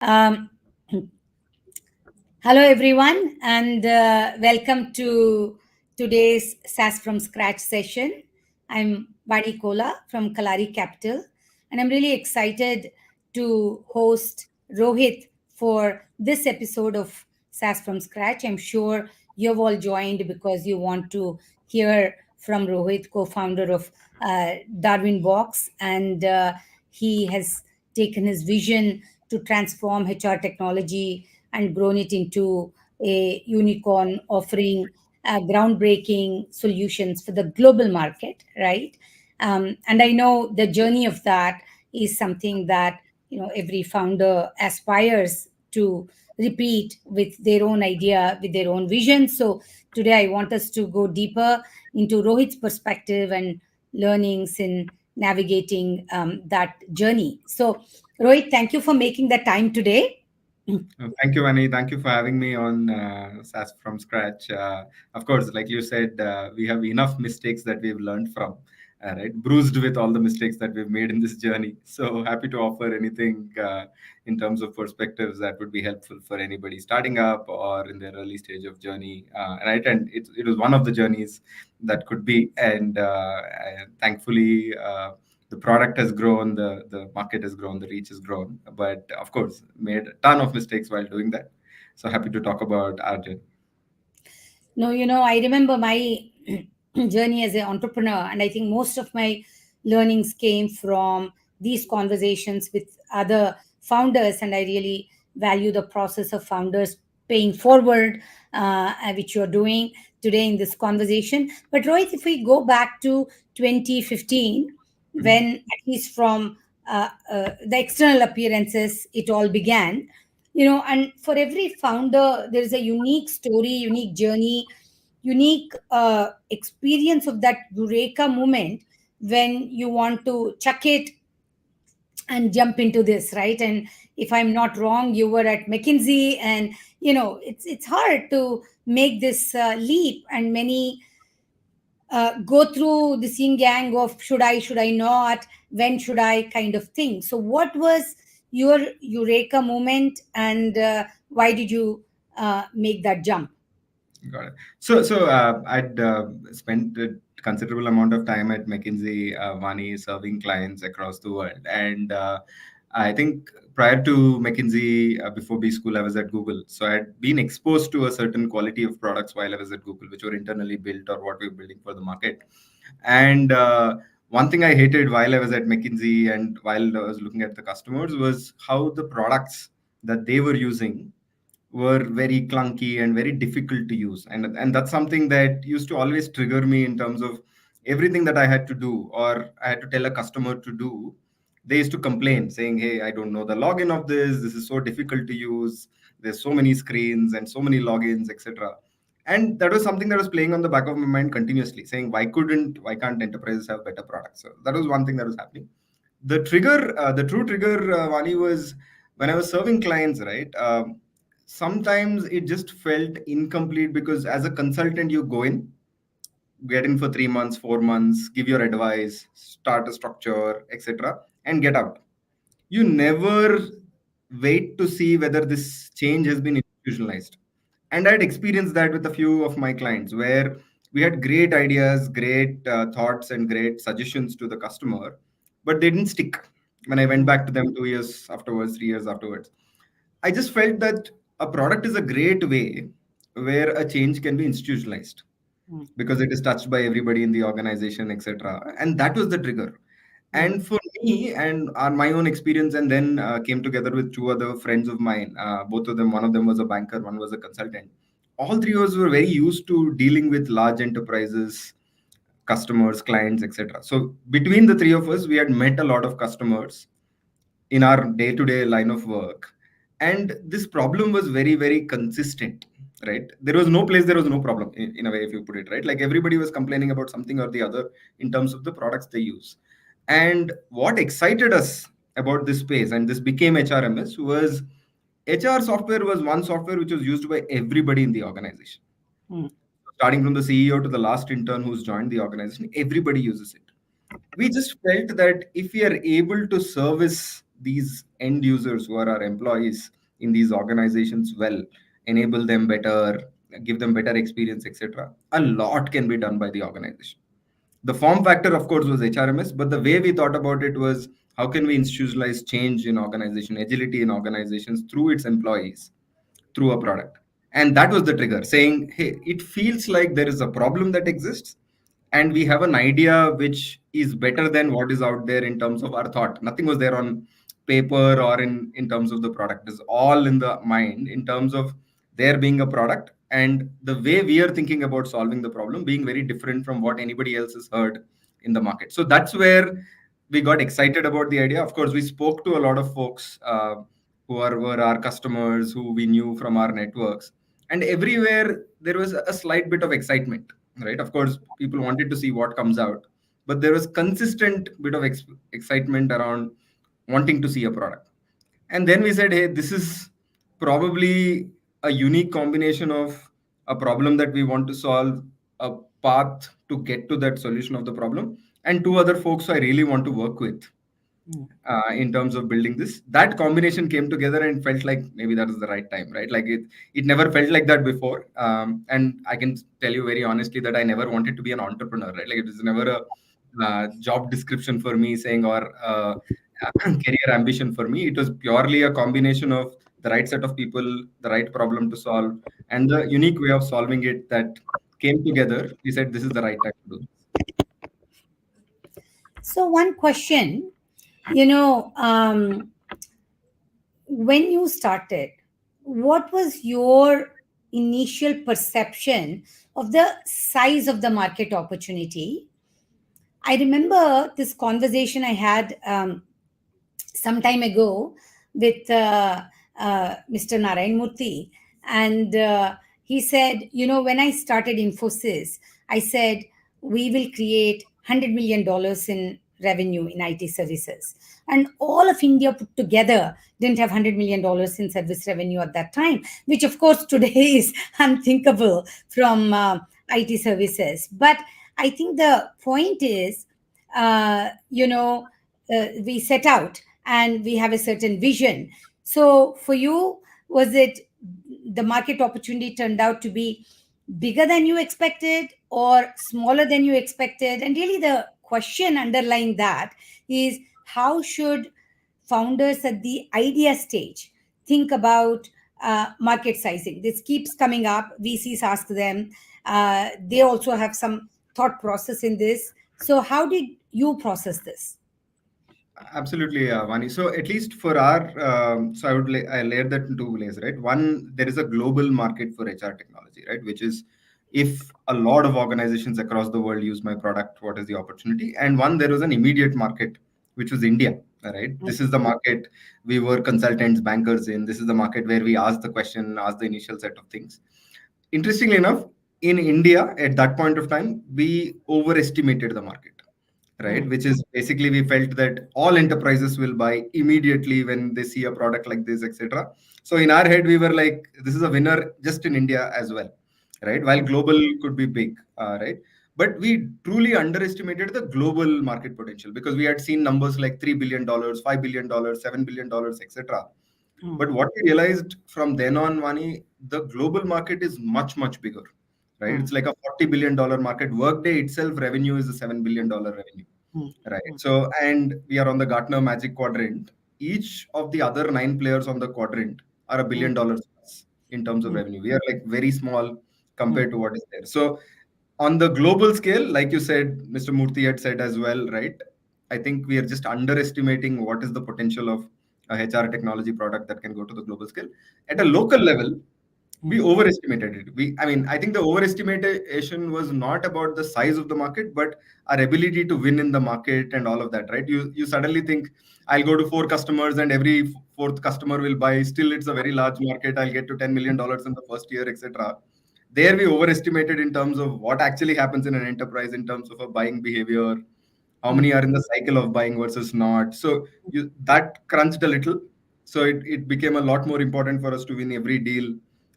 Um, Hello, everyone, and welcome to today's SaaS from Scratch session. I'm Vani Kola from Kalaari Capital, and I'm really excited to host Rohit for this episode of SaaS from Scratch. I'm sure you've all joined because you want to hear from Rohit, co founder of Darwinbox, and he has taken his vision to transform HR technology and grown it into a unicorn offering groundbreaking solutions for the global market, right? And I know the journey of that is something that every founder aspires to repeat with their own idea, with their own vision. So today I want us to go deeper into Rohit's perspective and learnings in navigating that journey. So Rohit, thank you for making the time today. Thank you, Annie. Thank you for having me on SaaS from scratch. Of course, like you said, we have enough mistakes that we've learned from, right? Bruised with all the mistakes that we've made in this journey. So happy to offer anything in terms of perspectives that would be helpful for anybody starting up or in their early stage of journey, right? And it was one of the journeys that could be, and thankfully. The product has grown, the market has grown, the reach has grown, but of course made a ton of mistakes while doing that. So happy to talk about our journey. No, I remember my journey as an entrepreneur, and I think most of my learnings came from these conversations with other founders, and I really value the process of founders paying forward, which you're doing today in this conversation. But Rohit, if we go back to 2015, Mhm. when at least from the external appearances, it all began, and for every founder there is a unique story, unique journey, unique experience of that eureka moment when you want to chuck it and jump into this, right? And if I'm not wrong, you were at McKinsey, and it's hard to make this leap, and many go through this yin yang of should I not, when should I kind of thing. So what was your eureka moment, and why did you make that jump? Got it. I'd spent a considerable amount of time at McKinsey, Vani, serving clients across the world. And I think prior to McKinsey, before B School, I was at Google. So I'd been exposed to a certain quality of products while I was at Google, which were internally built or what we were building for the market. And one thing I hated while I was at McKinsey and while I was looking at the customers was how the products that they were using were very clunky and very difficult to use, and that's something that used to always trigger me in terms of everything that I had to do or I had to tell a customer to do. They used to complain saying, hey, I don't know the login of this is so difficult to use, there's so many screens and so many logins, etc. And that was something that was playing on the back of my mind continuously, saying why can't enterprises have better products? So that was one thing that was happening. The true trigger, Vani, was when I was serving clients, right? Sometimes it just felt incomplete because as a consultant, you go in, get in for 3 months, 4 months, give your advice, start a structure, etc., and get out. You never wait to see whether this change has been institutionalized. And I'd experienced that with a few of my clients where we had great ideas, great thoughts, and great suggestions to the customer, but they didn't stick. When I went back to them 2 years afterwards, 3 years afterwards, I just felt that a product is a great way where a change can be institutionalized Mm, because it is touched by everybody in the organization, etc. And that was the trigger. mm, And for me and my own experience, and then came together with two other friends of mine, both of them, one of them was a banker, one was a consultant. All three of us were very used to dealing with large enterprises, customers, clients, etc. So between the three of us, we had met a lot of customers in our day-to-day line of work, and this problem was very, very consistent. Right, there was no place, there was no problem, in a way, if you put it right. Like everybody was complaining about something or the other in terms of the products they use. And what excited us about this space, and this became HRMS, was HR software was one software which was used by everybody in the organization. mm, Starting from the CEO to the last intern who's joined the organization, everybody uses it. We just felt that if we are able to service these end users who are our employees in these organizations well, enable them better, give them better experience, etc., a lot can be done by the organization. The form factor, of course, was HRMS, but the way we thought about it was how can we institutionalize change in organization, agility in organizations through its employees, through a product. And that was the trigger, saying, hey, it feels like there is a problem that exists, and we have an idea which is better than what is out there in terms of our thought. Nothing was there on paper or in terms of the product. It's all in the mind in terms of there being a product and the way we are thinking about solving the problem being very different from what anybody else has heard in the market. So that's where we got excited about the idea. Of course, we spoke to a lot of folks were our customers, who we knew from our networks, and everywhere there was a slight bit of excitement, right? Of course, people wanted to see what comes out, but there was consistent bit of excitement around wanting to see a product. And then we said, hey, this is probably a unique combination of a problem that we want to solve, a path to get to that solution of the problem, and two other folks I really want to work with in terms of building this. That combination came together and felt like maybe that was the right time, right? Like it never felt like that before. And I can tell you very honestly that I never wanted to be an entrepreneur, right? Like it was never a job description for me saying or career ambition for me. It was purely a combination of the right set of people, the right problem to solve, and the unique way of solving it that came together. We said this is the right time to do this. So, one question, you know, when you started, what was your initial perception of the size of the market opportunity? I remember this conversation I had some time ago with Mr. Narayan Murthy, and he said, when I started Infosys, I said, we will create $100 million in revenue in IT services. And all of India put together didn't have $100 million in service revenue at that time, which of course today is unthinkable from IT services. But I think the point is, we set out and we have a certain vision. So for you, was it the market opportunity turned out to be bigger than you expected or smaller than you expected? And really the question underlying that is, how should founders at the idea stage think about market sizing? This keeps coming up. VCs ask them. They also have some thought process in this. So how did you process this? Absolutely, Vani. So at least for our, so I layer that in two layers, right? One, there is a global market for HR technology, right? Which is if a lot of organizations across the world use my product, what is the opportunity? And one, there was an immediate market, which was India, right? This is the market we were consultants, bankers in. This is the market where we asked the question, asked the initial set of things. Interestingly enough, in India at that point of time, we overestimated the market, right? Which is basically we felt that all enterprises will buy immediately when they see a product like this, etc. So in our head, we were like, this is a winner just in India as well, right? While global could be big, right? But we truly underestimated the global market potential because we had seen numbers like $3 billion, $5 billion, $7 billion, etc. But what we realized from then on, Vani, the global market is much, much bigger, right? It's like a $40 billion market. Workday itself revenue is a $7 billion revenue, right? So, and we are on the Gartner Magic Quadrant. Each of the other 9 players on the quadrant are $1 billion plus in terms of revenue. We are like very small compared to what is there. So, on the global scale, like you said, Mr. Murthy had said as well, right? I think we are just underestimating what is the potential of a HR technology product that can go to the global scale. At a local level, we overestimated it. I think the overestimation was not about the size of the market, but our ability to win in the market and all of that, right? You suddenly think I'll go to 4 customers and every fourth customer will buy. Still, it's a very large market. I'll get to $10 million in the first year, etc. There we overestimated in terms of what actually happens in an enterprise in terms of a buying behavior, how many are in the cycle of buying versus not. So that crunched a little. So it became a lot more important for us to win every deal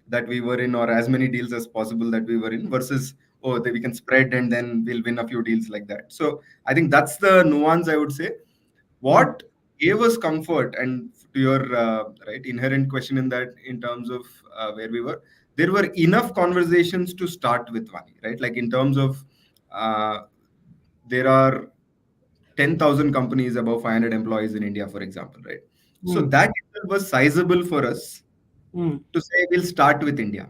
that we were in or as many deals as possible that we were in versus, oh, we can spread and then we'll win a few deals like that. So I think that's the nuance I would say. What gave us comfort. And to your right inherent question in that, in terms of where we were, there were enough conversations to start with Vani, right? Like in terms of uh, there are 10,000 companies above 500 employees in India, for example, right? So mm, that itself was sizable for us mm, to say we'll start with India.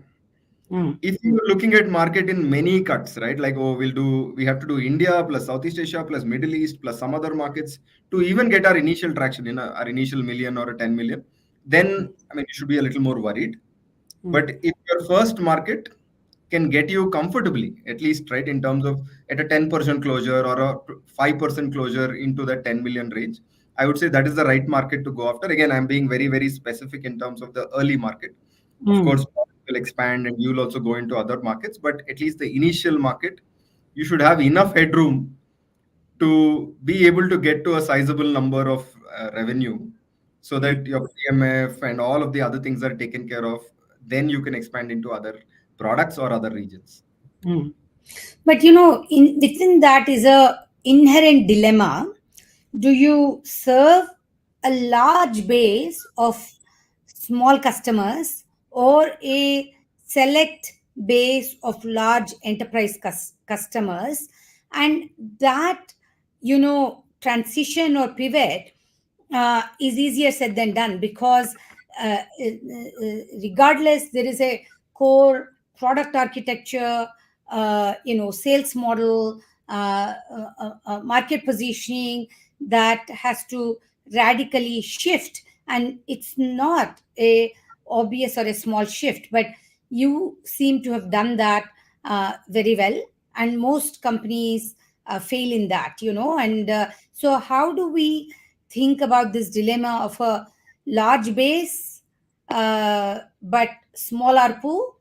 mm, If you're looking at market in many cuts, right? Like, oh, we have to do India plus Southeast Asia plus Middle East plus some other markets to even get our initial traction in our initial million or a 10 million, then I mean, you should be a little more worried. mm, But if your first market can get you comfortably, at least, right, in terms of at a 10% closure or a 5% closure into the 10 million range, I would say that is the right market to go after. Again, I'm being very, very specific in terms of the early market. Of mm, course, will expand and you'll also go into other markets, but at least the initial market, you should have enough headroom to be able to get to a sizable number of revenue so mm, that your PMF and all of the other things are taken care of. Then you can expand into other products or other regions. mm, But within that is a inherent dilemma. Do you serve a large base of small customers or a select base of large enterprise customers? And that, transition or pivot is easier said than done, because regardless, there is a core product architecture, sales model, market positioning that has to radically shift. And it's not a obvious or a small shift, but you seem to have done that very well. And most companies fail in that, and so how do we think about this dilemma of a large base but small ARPU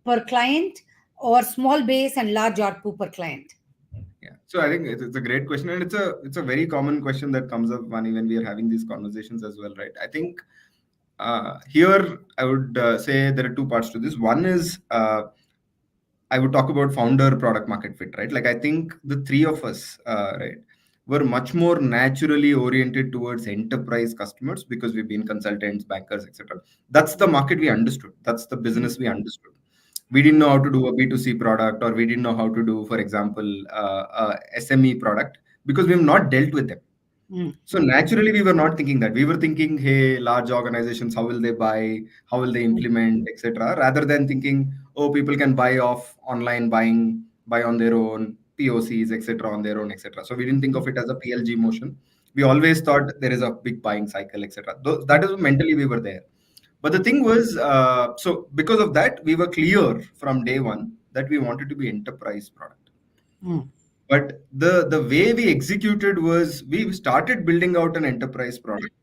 per client, or small base and large ARPU per client? Yeah. So I think it's a great question, and it's a very common question that comes up, Vani, when we are having these conversations as well, right? I think here I would say there are two parts to this. One is I would talk about founder product market fit, right? Like I think the three of us, right, were much more naturally oriented towards enterprise customers because we've been consultants, bankers, etc. That's the market we understood. That's the business we understood. We didn't know how to do a B2C product, or we didn't know how to do, for example, a SME product because we've not dealt with them. mm, So naturally, we were not thinking that. We were thinking, hey, large organizations, how will they buy? How will they implement, etc. Rather than thinking, oh, people can buy off online buying, buy on their own, POCs, etc. on their own, etc. So we didn't think of it as a PLG motion. We always thought there is a big buying cycle, etc. That is mentally we were there. But the thing was, so because of that, we were clear from day one that we wanted to be enterprise product. mm, But the way we executed was we started building out an enterprise product,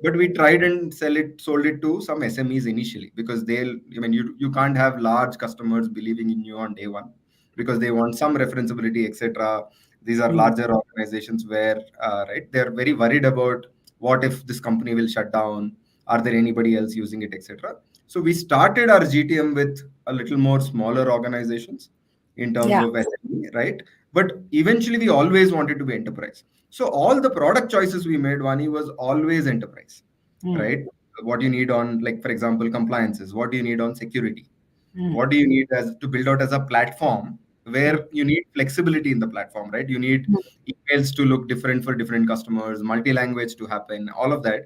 but we tried and sold it to some SMEs initially because I mean, you can't have large customers believing in you on day one because they want some referenceability, etc. These are mm, larger organizations where, right, they're very worried about what if this company will shut down? Are there anybody else using it, etc. So we started our GTM with a little more smaller organizations in terms Yeah. of SME, right? But eventually, we always wanted to be enterprise. So all the product choices we made, Vani, was always enterprise, mm, right? What you need on, like, for example, compliances. What do you need on security? mm, What do you need as to build out as a platform mm, where you need flexibility in the platform, right? You need mm, emails to look different for different customers, multi-language to happen, all of that.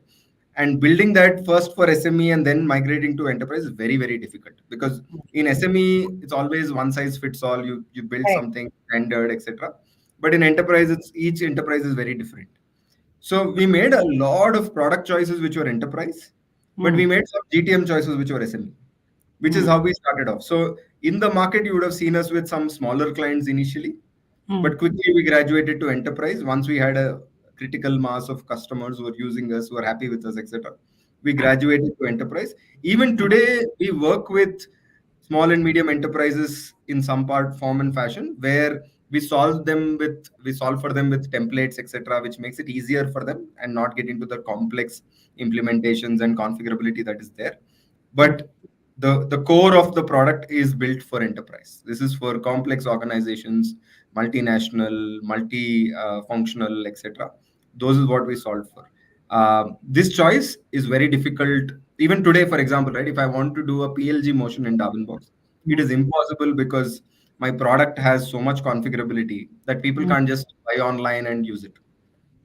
And building that first for SME and then migrating to enterprise is very, very difficult because in SME, it's always one size fits all. You build Correct. something standard, etc. But in enterprise, it's each enterprise is very different. So we made a lot of product choices which were enterprise, but we mm, made some GTM choices which were SME, which is mm, how we started off. So in the market, you would have seen us with some smaller clients initially, mm, but quickly we graduated to enterprise once we had a critical mass of customers who were using us, who were happy with us, etc. We graduated to enterprise. Even today, we work with small and medium enterprises in some part, form, and fashion, where we solve for them with templates, etc., which makes it easier for them and not get into the complex implementations and configurability that is there. mm, But the core of the product is built for enterprise. This is for complex organizations, multinational, multi functional, etc. Those is what we solved for. This choice is very difficult even today. For example, right, if I want to do a PLG motion in Darwinbox, it is impossible because my product has so much configurability that people mm, can't just buy online and use it.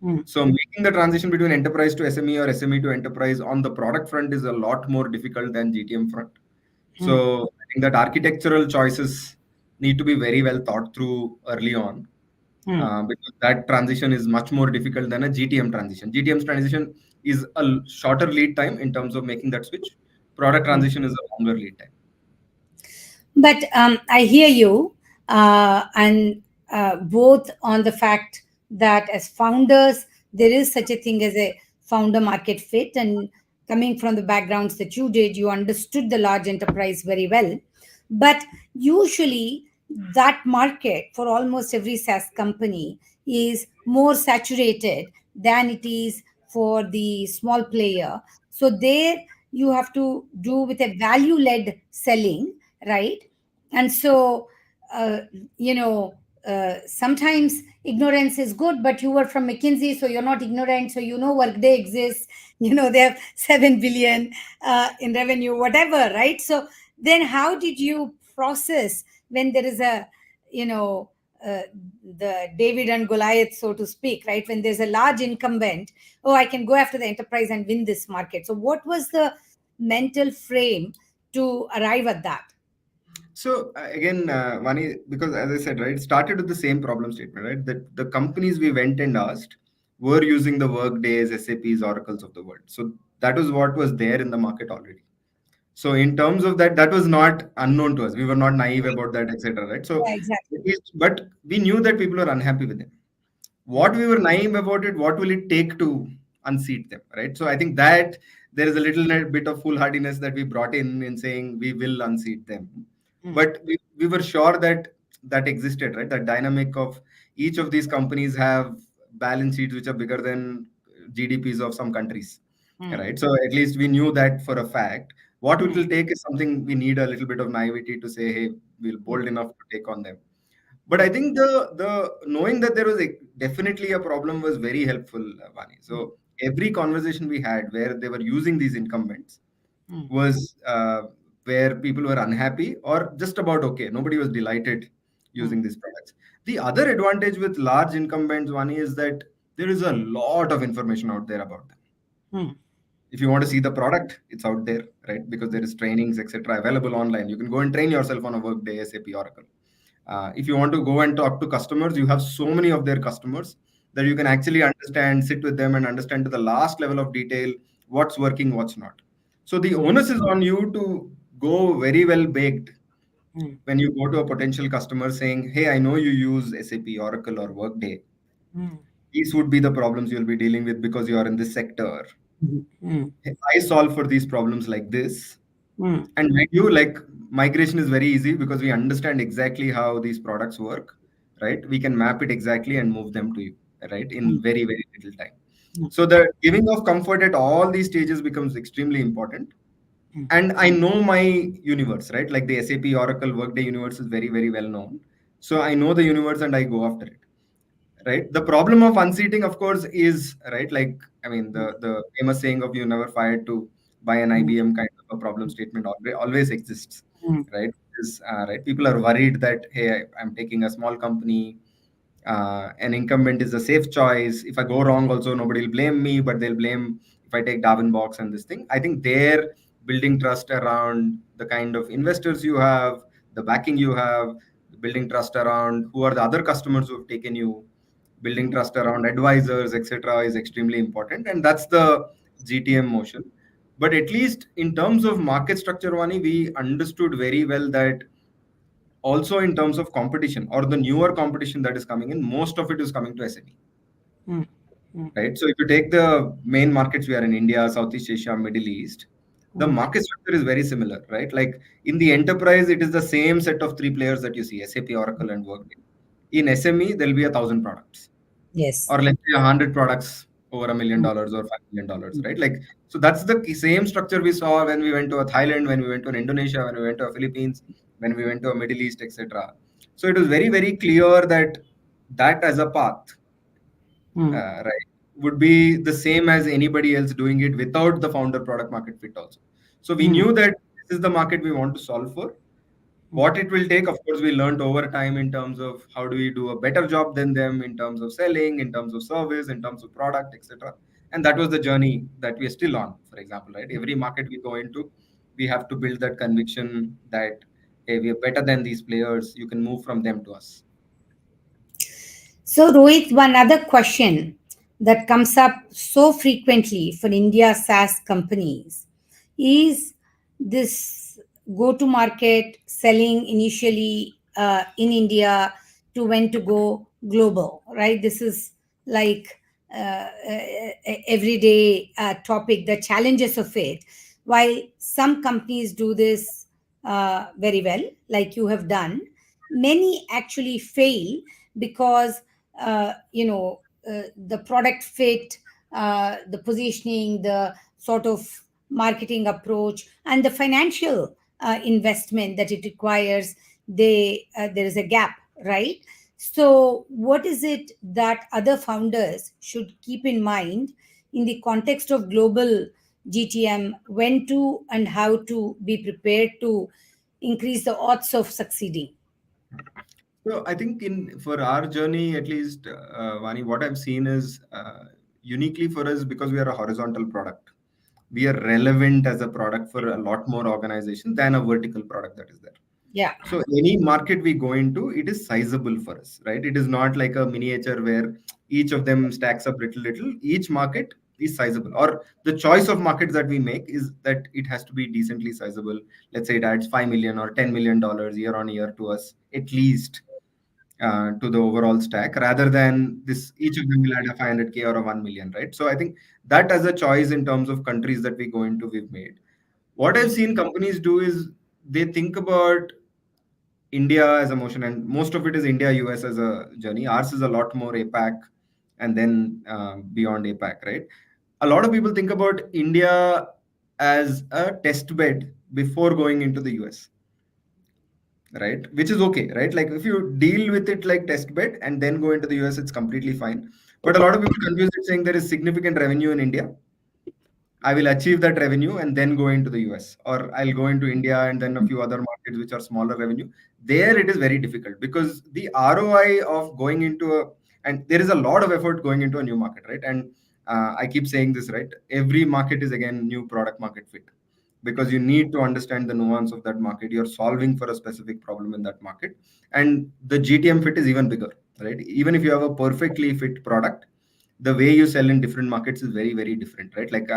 mm, So making the transition between enterprise to SME or SME to enterprise on the product front is a lot more difficult than GTM front. mm, So I think that architectural choices need to be very well thought through early on, mm, because that transition is much more difficult than a GTM transition. GTM's transition is a shorter lead time in terms of making that switch. Product mm, transition is a longer lead time. But I hear you, and both on the fact that as founders, there is such a thing as a founder market fit. And coming from the backgrounds that you did, you understood the large enterprise very well. But usually, that market for almost every SaaS company is more saturated than it is for the small player. So, there you have to do with a value led selling, right? And so uh, you know sometimes ignorance is good, but you were from McKinsey, so you're not ignorant, so you know Workday exists, they have 7 billion in revenue, whatever, right? So then how did you process when there is a you know uh, the David and Goliath, so to speak, right? When there's a large incumbent, oh, I can go after the enterprise and win this market. So what was the mental frame to arrive at that? So again, Vani, because as I said, right, it started with the same problem statement, right? That the companies we went and asked were using the Workdays, SAPs, Oracles of the world. So that was what was there in the market already. So in terms of that, that was not unknown to us. We were not naive about that, etc. Right? So, Yeah, exactly. but we knew that people were unhappy with them. What we were naive about it, what will it take to unseat them, right? So I think that there is a little bit of foolhardiness that we brought in saying we will unseat them, mm, but we were sure that that existed, right? That dynamic of each of these companies have balance sheets which are bigger than GDPs of some countries, mm, right? So at least we knew that for a fact. What it mm, will take is something we need a little bit of naivety to say, hey, we're bold enough to take on them. But I think the knowing that there was definitely a problem was very helpful, Vani. mm, So every conversation we had where they were using these incumbents mm, was where people were unhappy or just about okay. Nobody was delighted mm, using these products. The other advantage with large incumbents, Vani, is that there is a lot of information out there about them. mm, If you want to see the product, it's out there, right? Because there is trainings, etc., available online. You can go and train yourself on a Workday, SAP, Oracle. If you want to go and talk to customers, you have so many of their customers that you can actually understand, sit with them and understand to the last level of detail what's working, what's not. So the mm, onus is on you to go very well baked mm, when you go to a potential customer saying, hey, I know you use SAP, Oracle, or Workday. mm, These would be the problems you'll be dealing with because you are in this sector. mm, mm, Hey, I solve for these problems like this. mm, And mind you, like migration is very easy because we understand exactly how these products work, right? We can map it exactly and move them to you, right? mm, In very, very little time. mm, So the giving of comfort at all these stages becomes extremely important. mm, And I know my universe, right? Like the SAP, Oracle, Workday universe is very, very well known. So I know the universe and I go after it, right? The problem of unseating, of course, is right. Like I mean, the famous saying of "you never fired to buy an mm, IBM" kind of a problem statement always exists, mm, right? Right. People are worried that hey, I'm taking a small company. An incumbent is a safe choice. If I go wrong, also nobody will blame me, but they'll blame if I take Darwinbox and this thing. I think they're building trust around the kind of investors you have, the backing you have, building trust around who are the other customers who have taken you, building trust around advisors, etc., is extremely important, and that's the GTM motion. But at least in terms of market structure, Vani, we understood very well that also in terms of competition or the newer competition that is coming in, most of it is coming to SME, mm, mm, right? So if you take the main markets, we are in India, Southeast Asia, Middle East, the mm, market structure is very similar, right? Like in the enterprise, it is the same set of three players that you see: SAP, Oracle, and Workday. In SME, there'll be 1,000 products, Yes. or let's say 100 products over $1 million or $5 million, mm, right? Like, so that's the same structure we saw when we went to a Thailand, when we went to an Indonesia, when we went to a Philippines, when we went to a Middle East, etc. So it was very, very clear that that as a path, mm, right, would be the same as anybody else doing it without the founder product market fit also. So we mm, knew that this is the market we want to solve for. mm, What it will take, of course, we learned over time in terms of how do we do a better job than them in terms of selling, in terms of service, in terms of product, etc. And that was the journey that we are still on. For example, right, every market we go into, we have to build that conviction that, hey, we are better than these players, you can move from them to us. So, Rohit, one other question that comes up so frequently for India SaaS companies is this go to market selling initially in India to when to go global, right? This is like everyday topic, the challenges of it. While some companies do this very well, like you have done, many actually fail because the product fit, the positioning, the sort of marketing approach, and the financial investment that it requires, there is a gap, right? So what is it that other founders should keep in mind in the context of global GTM, when to and how to be prepared to increase the odds of succeeding? So I think in for our journey, at least, Vani, what I've seen is uniquely for us because we are a horizontal product. We are relevant as a product for a lot more organizations than a vertical product that is there. Yeah. So any market we go into, it is sizable for us, right? It is not like a miniature where each of them stacks up little little. Each market is sizable, or the choice of markets that we make is that it has to be decently sizable. Let's say it adds 5 million or $10 million year on year to us at least, to the overall stack, rather than this each of them will add a 500K or a 1 million, right? So I think that as a choice in terms of countries that we go into, we've made. What I've seen companies do is they think about India as a motion, and most of it is India, US as a journey. Ours is a lot more APAC and then beyond APAC, right? A lot of people think about India as a test bed before going into the US, right? Which is okay, right? Like if you deal with it like test bed and then go into the US, it's completely fine. But a lot of people confuse it saying there is significant revenue in India. I will achieve that revenue and then go into the US, or I'll go into India and then a few other markets which are smaller revenue. There it is very difficult because the ROI of going into and there is a lot of effort going into a new market, right? And I keep saying this, right? Every market is again new product market fit because you need to understand the nuance of that market. You're solving for a specific problem in that market. And the GTM fit is even bigger, right? Even if you have a perfectly fit product, the way you sell in different markets is very very different, right? Like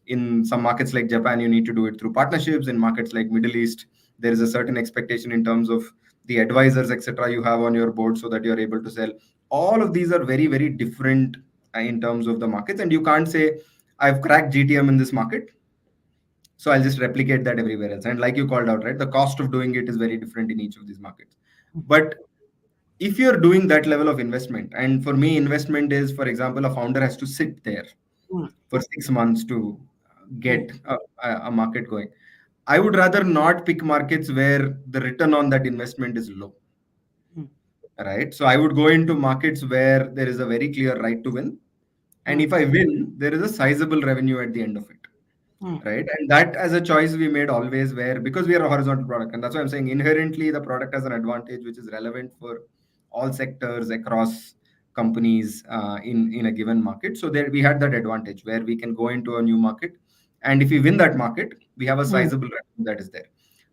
in some markets like Japan, you need to do it through partnerships. In markets like Middle East, there is a certain expectation in terms of the advisors, etc., you have on your board so that you're able to sell. All of these are very very different in terms of the markets, and you can't say I've cracked GTM in this market, so I'll just replicate that everywhere else. And like you called out, right, the cost of doing it is very different in each of these markets. But if you're doing that level of investment, and for me investment is, for example, a founder has to sit there mm, for 6 months to mm, get a market going, I would rather not pick markets where the return on that investment is low, mm, right? So I would go into markets where there is a very clear right to win, and mm, if I win, there is a sizable revenue at the end of it, mm, right? And that as a choice we made always, where because we are a horizontal product, and that's why I'm saying inherently the product has an advantage which is relevant for all sectors across companies in a given market. So there we had that advantage where we can go into a new market, and if we win that market, we have a mm, sizable revenue that is there.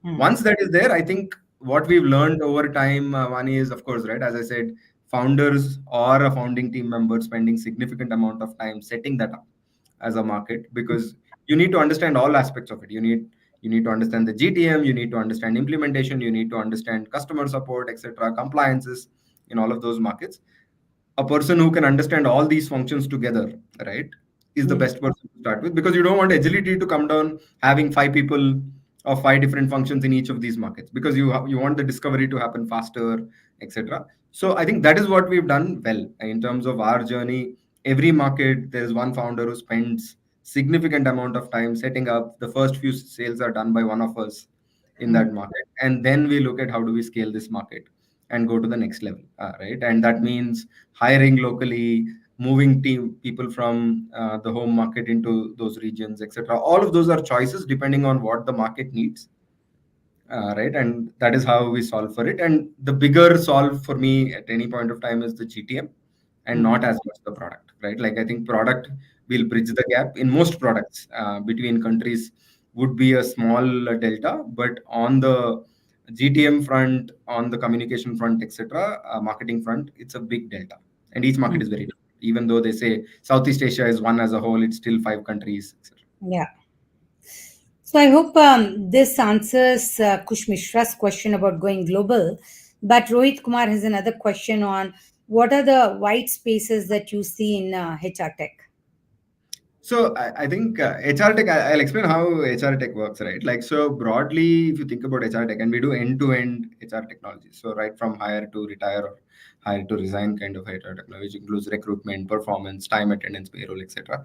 mm, Once that is there, I think what we've learned over time, Vani, is of course, right, as I said, founders or a founding team member spending significant amount of time setting that up as a market, because you need to understand all aspects of it. You need to understand the GTM, you need to understand implementation, you need to understand customer support, etc., compliances in all of those markets. A person who can understand all these functions together, right, is the mm, best person to start with, because you don't want agility to come down having five people or five different functions in each of these markets, because you want the discovery to happen faster, etc. So I think that is what we've done well in terms of our journey. Every market, there's one founder who spends significant amount of time setting up. The first few sales are done by one of us in mm, that market, and then we look at how do we scale this market and go to the next level, right? And that means hiring locally, moving people from the home market into those regions, etc. All of those are choices depending on what the market needs, right? And that is how we solve for it. And the bigger solve for me at any point of time is the GTM, and not as much the product, right? Like I think product will bridge the gap in most products between countries would be a small delta, but on the GTM front, on the communication front, etc., marketing front, it's a big delta, and each market is very different. Even though they say Southeast Asia is one as a whole, it's still five countries, etc. Yeah. So I hope this answers Kush Mishra's question about going global. But Rohit Kumar has another question on what are the white spaces that you see in HR tech? So I think HR Tech, I'll explain how HR Tech works, right? Like, so broadly, if you think about HR Tech, and we do end-to-end HR technology. So right from hire to retire or hire to resign kind of HR technology, which includes recruitment, performance, time attendance, payroll, etc.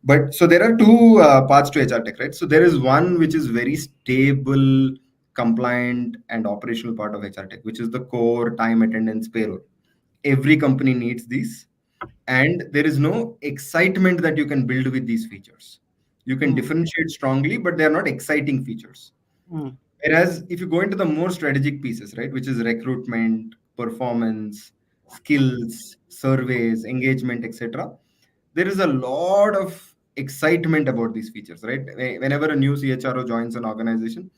But so there are two parts to HR Tech, right? So there is one which is very stable, compliant, and operational part of HR Tech, which is the core time attendance, payroll. Every company needs these, and there is no excitement that you can build with these features. You can differentiate strongly, but they are not exciting features. Whereas if you go into the more strategic pieces, right, which is recruitment, performance, skills, surveys, engagement, etc., there is a lot of excitement about these features, right? Whenever a new CHRO joins an organization,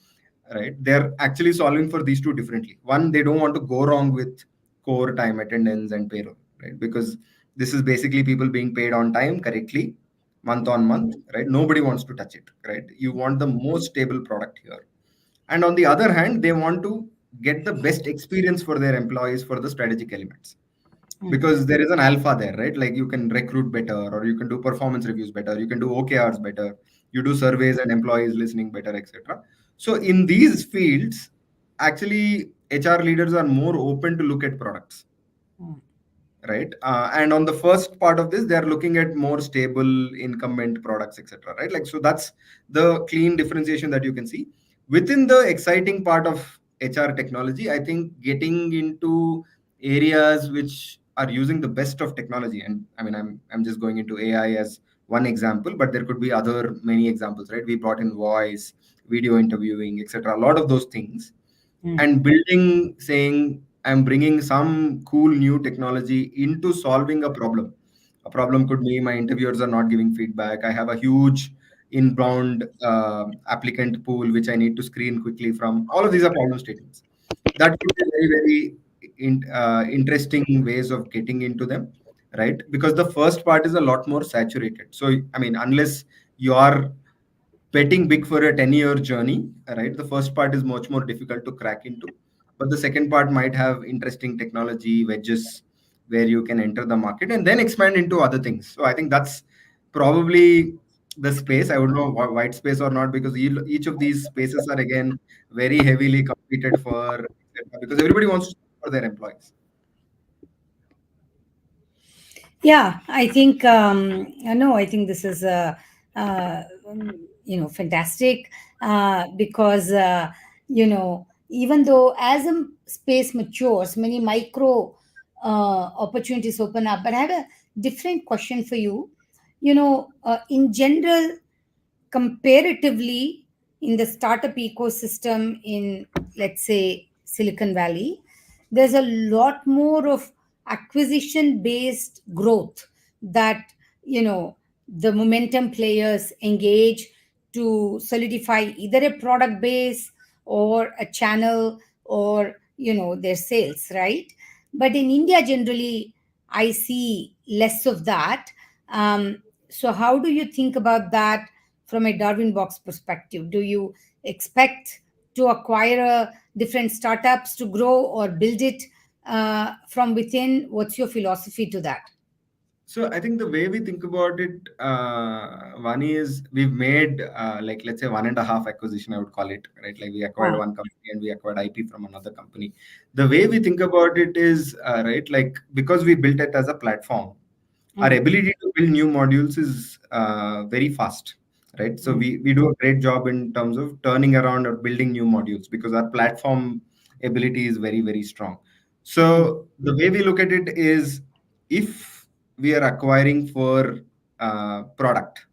right, they're actually solving for these two differently. One, they don't want to go wrong with core time attendance and payroll, right? Because this is basically people being paid on time correctly, month on month, right? Nobody wants to touch it, right? You want the most stable product here. And on the other hand, they want to get the best experience for their employees for the strategic elements, because there is an alpha there, right? Like you can recruit better, or you can do performance reviews better, you can do OKRs better, you do surveys and employees listening better, etc. So in these fields, actually HR leaders are more open to look at products, right? And on the first part of this, they are looking at more stable incumbent products, etc., right? Like, so that's the clean differentiation that you can see within the exciting part of HR technology. I think getting into areas which are using the best of technology, and I mean, I'm just going into AI as one example, but there could be other many examples, right? We brought in voice, video interviewing, etc., a lot of those things, and building, saying I'm bringing some cool new technology into solving a problem. A problem could be my interviewers are not giving feedback, I have a huge inbound applicant pool which I need to screen quickly from. All of these are problem statements that could be very very interesting ways of getting into them, right? Because the first part is a lot more saturated. So I mean, unless you are betting big for a 10-year journey, right? The first part is much more difficult to crack into, but the second part might have interesting technology wedges where you can enter the market and then expand into other things. So I think that's probably the space. I would know white space or not, because each of these spaces are again very heavily competed for, etc., because everybody wants to serve for their employees. Yeah, I think no, I think this is fantastic because even though as a space matures, many micro opportunities open up. But I have a different question for you. In general, comparatively, in the startup ecosystem in, let's say, Silicon Valley, there's a lot more of acquisition based growth that the momentum players engage to solidify either a product base or a channel or their sales, right? But in India generally I see less of that. So how do you think about that from a Darwinbox perspective? Do you expect to acquire different startups to grow or build it from within? What's your philosophy to that? So I think the way we think about it, Vani, is we've made like, let's say, one and a half acquisition, I would call it, right? Like we acquired Ah, one company and we acquired IP from another company. The way we think about it is, right, like because we built it as a platform, our mm, ability to build new modules is very fast, right? So mm, we do a great job in terms of turning around or building new modules because our platform ability is very, very strong. mm, So the way we look at it is, if we are acquiring for product,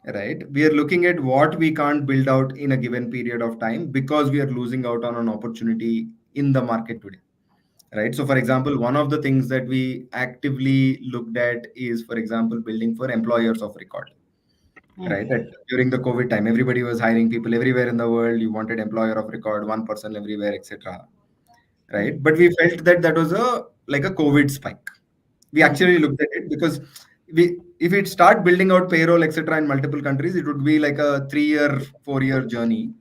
right? We are looking at what we can't build out in a given period of time because we are losing out on an opportunity in the market today, right? So, for example, one of the things that we actively looked at is, for example, building for employers of record, mm, right? During the COVID time, everybody was hiring people everywhere in the world. You wanted employer of record, one person everywhere, etc. mm, Right? But we felt that that was a like a COVID spike. We mm. actually looked at it because we if it start building out payroll, etc. in multiple countries, it would be like a 3 year, 4 year journey.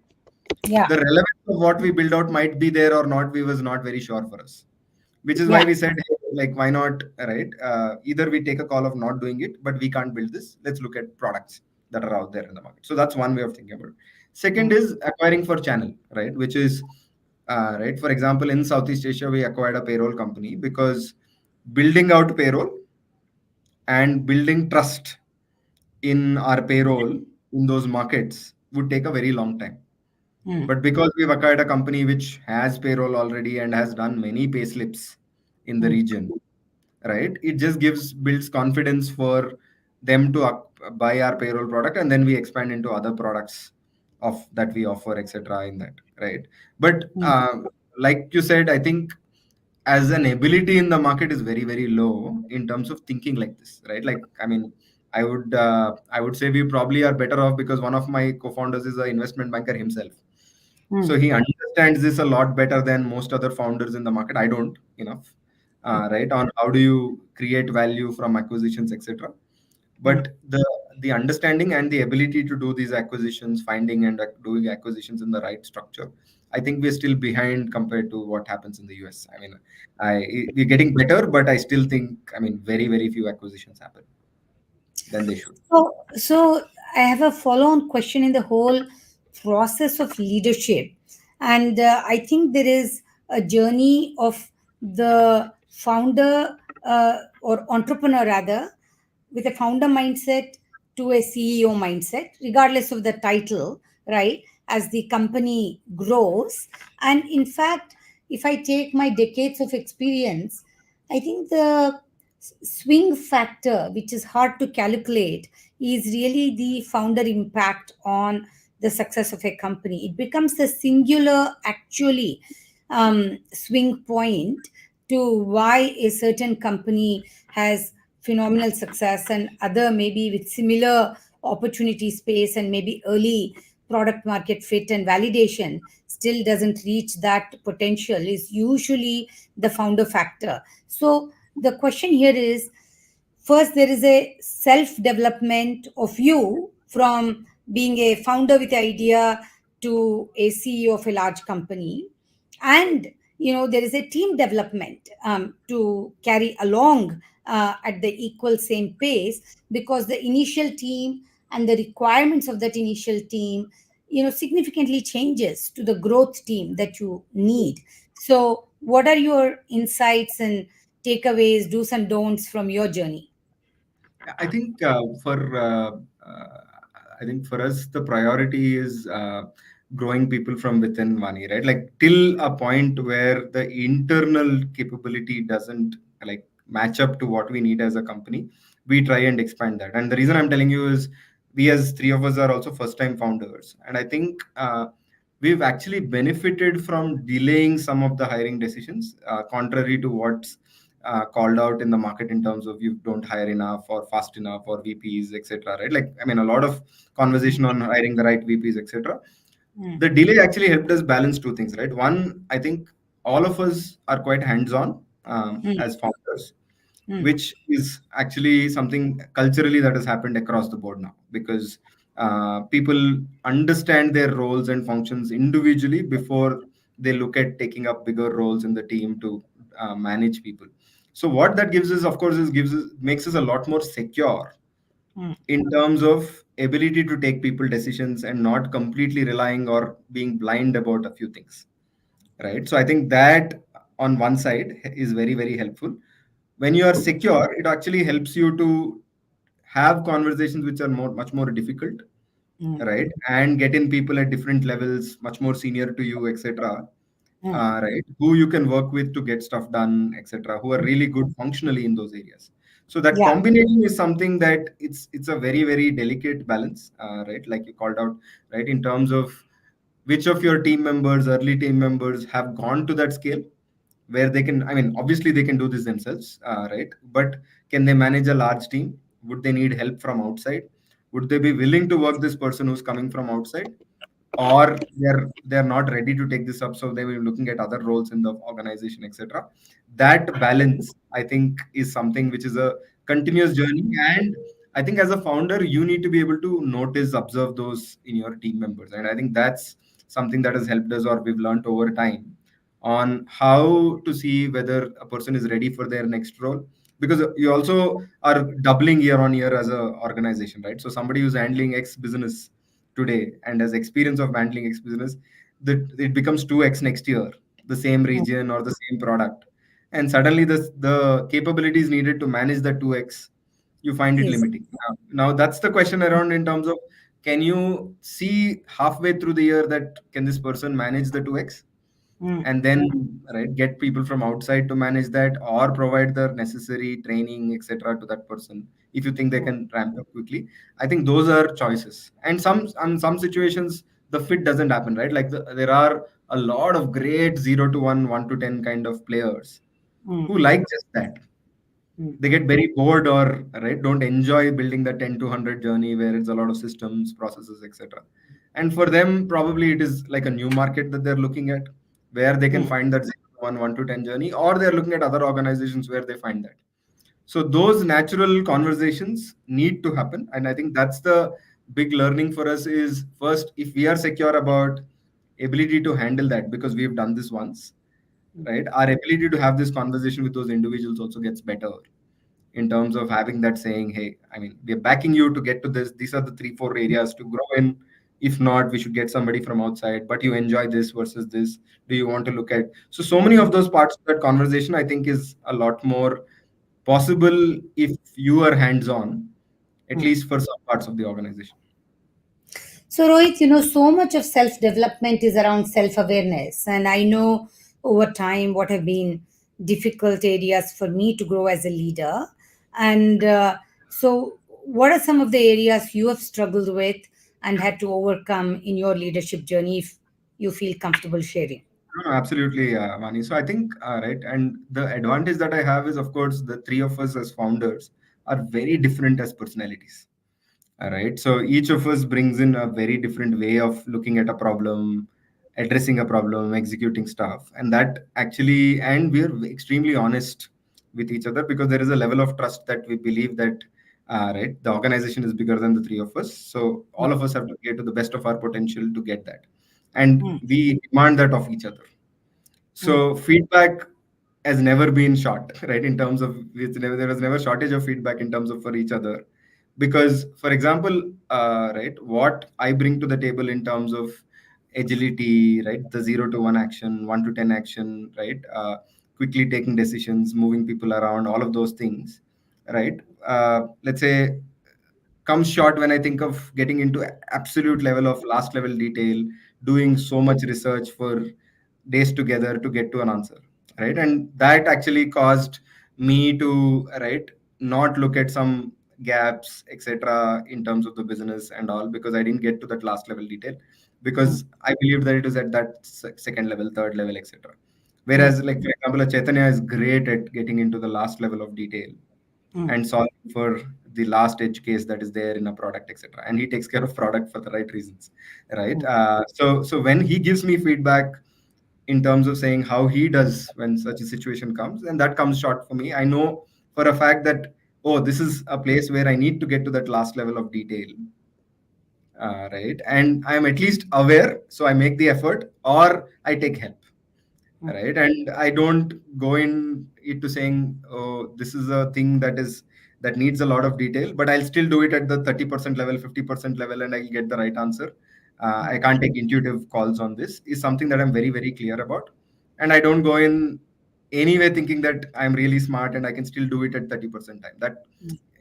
Yeah, The relevance of what we build out might be there or not. We was not very sure for us, which is why yeah. we said, hey, like, why not, right? Either we take a call of not doing it, but we can't build this. Let's look at products that are out there in the market. So that's one way of thinking about it. Second Mm, is acquiring for channel, right? Which is, right, for example, in Southeast Asia, we acquired a payroll company because building out payroll and building trust in our payroll in those markets would take a very long time. mm, But because we've acquired a company which has payroll already and has done many pay slips in the mm, region, right? It just builds confidence for them to buy our payroll product, and then we expand into other products of that we offer, etc. in that, right? But mm, like you said, I think as an ability in the market is very very low in terms of thinking like this, right? Like, I mean, I would say we probably are better off because one of my co-founders is an investment banker himself, mm, so he understands this a lot better than most other founders in the market. I don't enough, mm, right? On how do you create value from acquisitions, etc. mm. But the understanding and the ability to do these acquisitions, finding and doing acquisitions in the right structure, I think we're still behind compared to what happens in the US. I mean, we're getting better, but I still think, I mean, very very few acquisitions happen than they should. So I have a follow-on question in the whole process of leadership, and I think there is a journey of the founder or entrepreneur rather, with a founder mindset to a CEO mindset, regardless of the title, right? As the company grows, and in fact, if I take my decades of experience, I think the swing factor, which is hard to calculate, is really the founder impact on the success of a company. It becomes the singular, actually, swing point to why a certain company has phenomenal success and other maybe with similar opportunity space and maybe early product market fit and validation still doesn't reach that potential is usually the founder factor. So the question here is, first there is a self development of you from being a founder with idea to a CEO of a large company, and there is a team development to carry along at the equal same pace, because the initial team and the requirements of that initial team significantly changes to the growth team that you need. So what are your insights and takeaways, do's and don'ts from your journey? I think uh, I think for us the priority is growing people from within Vani, right? Like till a point where the internal capability doesn't like match up to what we need as a company, we try and expand that. And the reason I'm telling you is we as three of us are also first time founders, and I think we've actually benefited from delaying some of the hiring decisions, contrary to what's called out in the market in terms of you don't hire enough or fast enough or VPs, etc. Right? Like, I mean, a lot of conversation on hiring the right VPs, etc. Mm, The delay actually helped us balance two things, right? One, I think all of us are quite hands-on mm, as founders, mm, which is actually something culturally that has happened across the board now because people understand their roles and functions individually before they look at taking up bigger roles in the team to manage people. So what that gives us, of course, is gives us makes us a lot more secure mm, in terms of ability to take people decisions and not completely relying or being blind about a few things, right? So I think that on one side is very very helpful. When you are secure, it actually helps you to have conversations which are much more difficult, mm, right? And get in people at different levels, much more senior to you, etc. mm, Right? Who you can work with to get stuff done, etc. Who are really good functionally in those areas. So that Yeah. combination is something that it's a very very delicate balance, right? Like you called out, right, in terms of which of your team members, early team members, have gone to that scale where they can, I mean, obviously they can do this themselves, right? But can they manage a large team? Would they need help from outside? Would they be willing to work this person who's coming from outside? Or they're not ready to take this up, so they will be looking at other roles in the organization, etc. That balance, I think, is something which is a continuous journey. And I think as a founder, you need to be able to notice, observe those in your team members. And I think that's something that has helped us, or we've learned over time, on how to see whether a person is ready for their next role. Because you also are doubling year on year as a organization, right? So somebody who's handling X business today and has experience of handling X business, that it becomes 2x next year, the same region or the same product. And suddenly the capabilities needed to manage the 2x, you find it Yes. limiting. Now that's the question around, in terms of, can you see halfway through the year that can this person manage the 2x, Mm. and then right, get people from outside to manage that, or provide the necessary training, etc., to that person if you think they can ramp up quickly. I think those are choices. And some situations the fit doesn't happen, right? Like there are a lot of great 0 to 1, 1 to 10 kind of players Mm. who like just that. Mm. They get very bored, or right, don't enjoy building the 10 to 100 journey where it's a lot of systems, processes, etc. And for them, probably it is like a new market that they're looking at, where they can Mm. find that 0 to 1, 1 to 10 journey, or they're looking at other organizations where they find that. So those natural conversations need to happen. And I think that's the big learning for us, is first, if we are secure about ability to handle that, because we've done this once, right, our ability to have this conversation with those individuals also gets better, in terms of having that saying, hey, I mean, we're backing you to get to this. These are the 3, 4 areas to grow in. If not, we should get somebody from outside. But you enjoy this versus this. Do you want to look at? So many of those parts of that conversation, I think, is a lot more possible if you are hands on, at Mm. least for some parts of the organization. So, Rohit, so much of self development is around self awareness. And I know over time what have been difficult areas for me to grow as a leader. And so, what are some of the areas you have struggled with and had to overcome in your leadership journey, if you feel comfortable sharing? No, absolutely, Vani. So I think, right, and the advantage that I have is, of course, the three of us as founders are very different as personalities. All right. So each of us brings in a very different way of looking at a problem, addressing a problem, executing stuff. And that actually, and we're extremely honest with each other, because there is a level of trust that we believe that, right, the organization is bigger than the three of us. So all of us have to play to the best of our potential to get that. And Mm. we demand that of each other. Mm. So feedback has never been short, right? In terms of, there was never shortage of feedback in terms of for each other, because, for example, right, what I bring to the table in terms of agility, right, the 0 to 1 action, 1 to 10 action, right, quickly taking decisions, moving people around, all of those things, right. Let's say comes short when I think of getting into absolute level of last level detail, doing so much research for days together to get to an answer, right? And that actually caused me to, right, not look at some gaps, etc., in terms of the business and all, because I didn't get to that last level detail, Mm. because I believed that it was at that second level, third level, etc. Mm. Whereas, like, for example, a Chaitanya is great at getting into the last level of detail Mm. and solving for the last edge case that is there in a product, etc. And he takes care of product for the right reasons, right? Mm. So when he gives me feedback in terms of saying how he does when such a situation comes, and that comes short for me, I know for a fact that, oh, this is a place where I need to get to that last level of detail, right? And I'm at least aware, so I make the effort, or I take help, Mm. right? And I don't go in it to saying, oh, this is a thing that needs a lot of detail, but I'll still do it at the 30% level, 50% level, and I'll get the right answer. I can't take intuitive calls on this, is something that I'm very very clear about. And I don't go in anyway thinking that I'm really smart and I can still do it at 30% time. That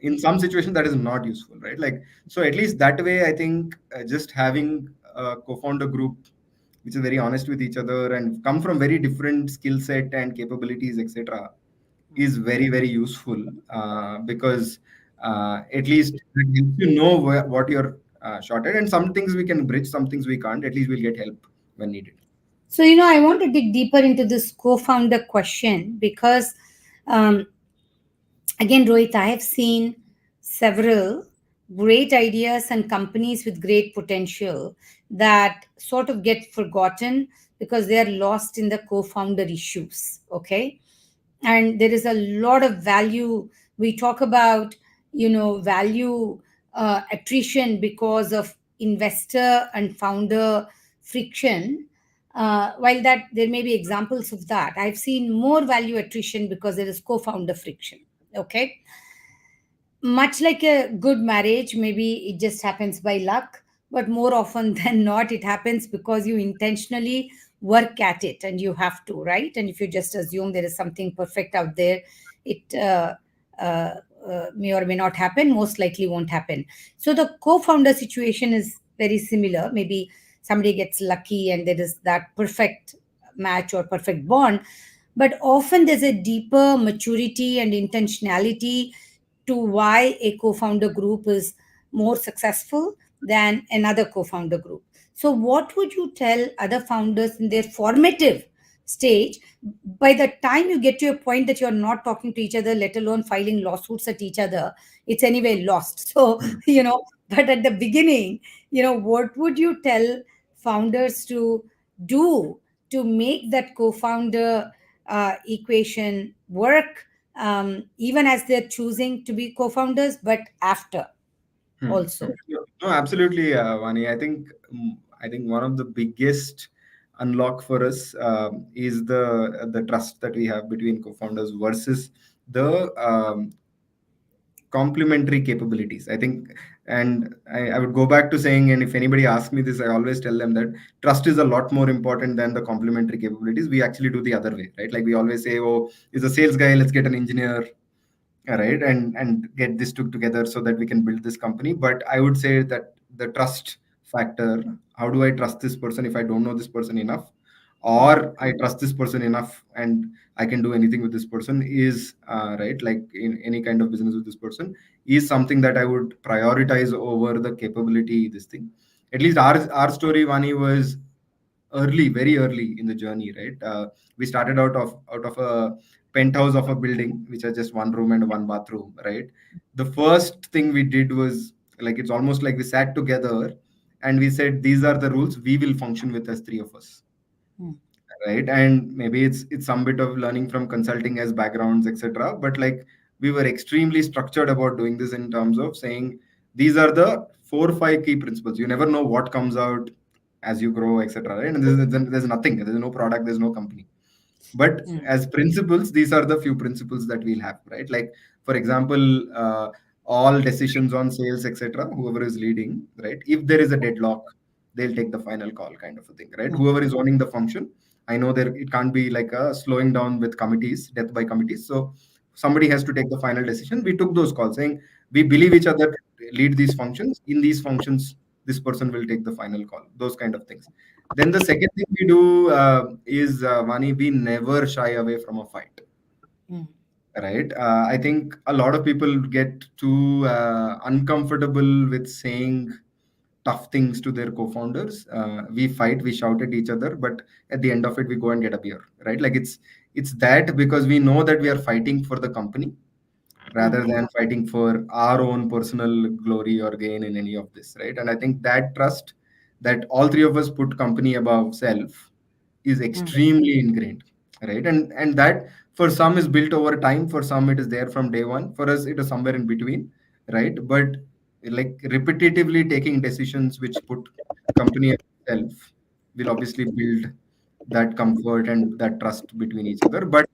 in some situation that is not useful, right? Like, so at least that way, I think, just having a co-founder group which is very honest with each other and come from very different skill set and capabilities, etc., is very, very useful, because at least it helps you know what you're short at, and some things we can bridge, some things we can't. At least we'll get help when needed. So, I want to dig deeper into this co founder question because, um, again, Rohit, I have seen several great ideas and companies with great potential that sort of get forgotten because they are lost in the co founder issues. Okay. And there is a lot of value. We talk about, value attrition because of investor and founder friction. While that there may be examples of that, I've seen more value attrition because there is co-founder friction. Okay, much like a good marriage, maybe it just happens by luck, but more often than not, it happens because you intentionally work at it and you have to, right? And if you just assume there is something perfect out there, it uh, may or may not happen, most likely won't happen. So the co founder situation is very similar. Maybe somebody gets lucky and there is that perfect match or perfect bond, but often there's a deeper maturity and intentionality to why a co-founder group is more successful than another co-founder group. So what would you tell other founders in their formative stage? By the time you get to a point that you're not talking to each other, let alone filing lawsuits at each other, it's anyway lost. So but at the beginning, what would you tell founders to do to make that co-founder equation work, even as they're choosing to be co-founders, but after also. No, absolutely, Vani. I think one of the biggest unlock for us is the trust that we have between co-founders versus the complementary capabilities. I think, and I would go back to saying, and if anybody asks me this, I always tell them that trust is a lot more important than the complementary capabilities. We actually do the other way, right? Like we always say, oh, he's a sales guy, let's get an engineer, right, and get this together so that we can build this company. But I would say that the trust factor, how do I trust this person if I don't know this person enough, or I trust this person enough and I can do anything with this person, is right, like in any kind of business with this person, is something that I would prioritize over the capability. This thing, at least our story, Vani, was early, very early in the journey, right? We started out of a penthouse of a building which has just one room and one bathroom, right? The first thing we did was, like, it's almost like we sat together and we said, these are the rules we will function with as three of us, right? And maybe it's some bit of learning from consulting as backgrounds, etc. But like, we were extremely structured about doing this in terms of saying, these are the 4 or 5 key principles. You never know what comes out as you grow, etc., right? And there's nothing, there's no product, there's no company. But as principles, these are the few principles that we'll have, right? Like, for example, all decisions on sales, etc., whoever is leading, right, if there is a deadlock, they'll take the final call, kind of a thing, right? Whoever is owning the function, I know there it can't be like a slowing down with committees, death by committees. So somebody has to take the final decision. We took those calls saying, we believe each other lead these functions. In these functions, this person will take the final call, those kind of things. Then the second thing we do is, Vani, we never shy away from a fight, right? I think a lot of people get too uncomfortable with saying tough things to their co-founders. We fight, we shout at each other, but at the end of it, we go and get a beer, right? Like, it's that, because we know that we are fighting for the company rather than fighting for our own personal glory or gain in any of this, right? And I think that trust, that all three of us put company above self, is extremely ingrained, right? And that, for some, is built over time, for some it is there from day one, for us it is somewhere in between, right? But like, repetitively taking decisions which put company above self will obviously build that comfort and that trust between each other. But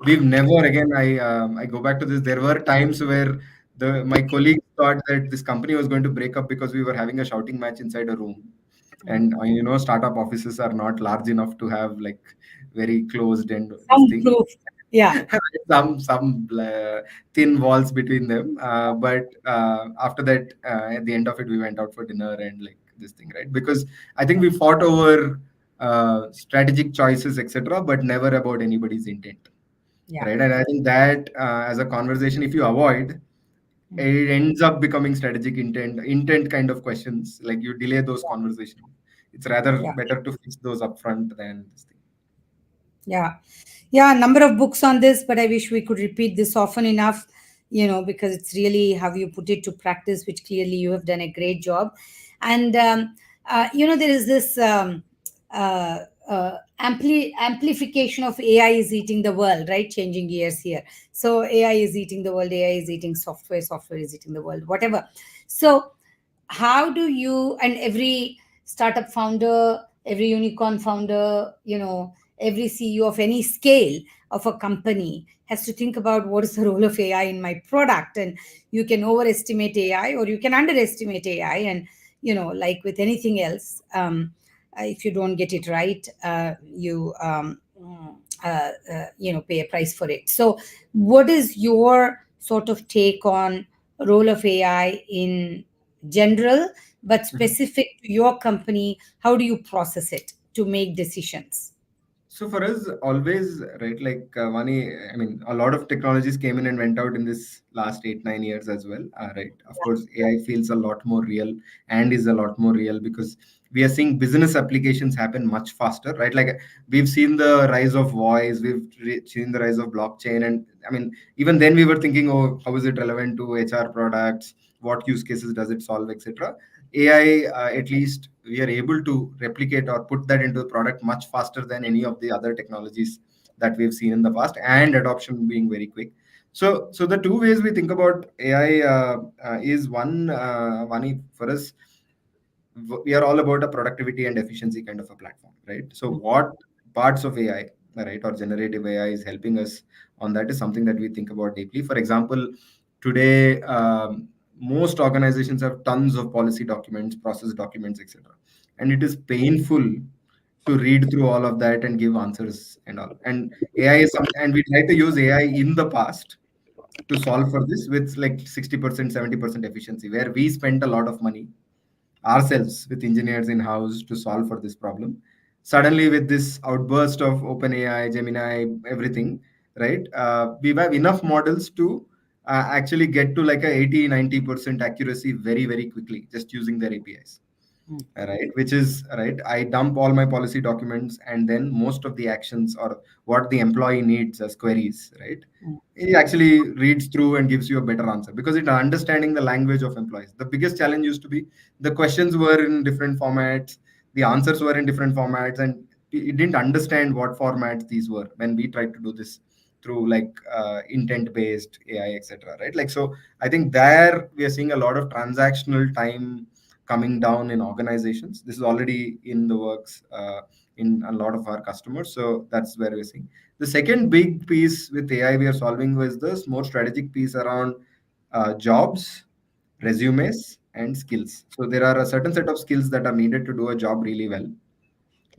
we've never, again, I go back to this, there were times where the my colleagues thought that this company was going to break up because we were having a shouting match inside a room. And startup offices are not large enough to have like very closed and this Some thing. proof. Yeah. Some thin walls between them, but after that, at the end of it, we went out for dinner and like this thing, right? Because I think we fought over strategic choices, etc., but never about anybody's intent. Yeah. right? And I think that as a conversation, if you avoid, Mm. it ends up becoming strategic intent kind of questions. Like you delay those conversations. It's rather Yeah. better to fix those upfront than this thing. Yeah. Yeah. Number of books on this, but I wish we could repeat this often enough, because it's really how you put it to practice, which clearly you have done a great job. And, there is this amplification of AI is eating the world, right? Changing gears here. So AI is eating the world, AI is eating software, software is eating the world, whatever. So how do you, and every startup founder, every unicorn founder, every CEO of any scale of a company has to think about what is the role of AI in my product. And you can overestimate AI or you can underestimate AI. And, like with anything else, if you don't get it right, you pay a price for it. So what is your sort of take on role of AI in general, but Mhm. specific to your company? How do you process it to make decisions? So for us, always right, like Vani, I mean, a lot of technologies came in and went out in this last 8 9 years as well. Right, of course, AI feels a lot more real and is a lot more real because we are seeing business applications happen much faster. Right, like we've seen the rise of voice, seen the rise of blockchain, and I mean, even then we were thinking, oh, how is it relevant to HR products? What use cases does it solve, etc. AI, at least we are able to replicate or put that into the product much faster than any of the other technologies that we've seen in the past, and adoption being very quick. So the two ways we think about AI is one for us, we are all about a productivity and efficiency kind of a platform, right? So what parts of AI, right, or generative AI is helping us on that is something that we think about deeply. For example, today most organizations have tons of policy documents, process documents, etc., and it is painful to read through all of that and give answers and all. And AI is some, and we tried to use AI in the past to solve for this with like 60% 70% efficiency, where we spent a lot of money ourselves with engineers in house to solve for this problem. Suddenly, with this outburst of OpenAI, Gemini, everything, right? We have enough models to actually get to like a 80 90% accuracy very, very quickly just using their APIs, right? Which is right. I dump all my policy documents, and then most of the actions or what the employee needs as queries, right? It actually reads through and gives you a better answer because it understanding the language of employees. The biggest challenge used to be the questions were in different formats, the answers were in different formats, and it didn't understand what formats these were when we tried to do this through like intent based AI, etc., right? Like, so I think there we are seeing a lot of transactional time coming down in organizations. This is already in the works in a lot of our customers, so that's where we're seeing. The second big piece with AI we are solving was this more strategic piece around jobs, resumes, and skills. So there are a certain set of skills that are needed to do a job really well,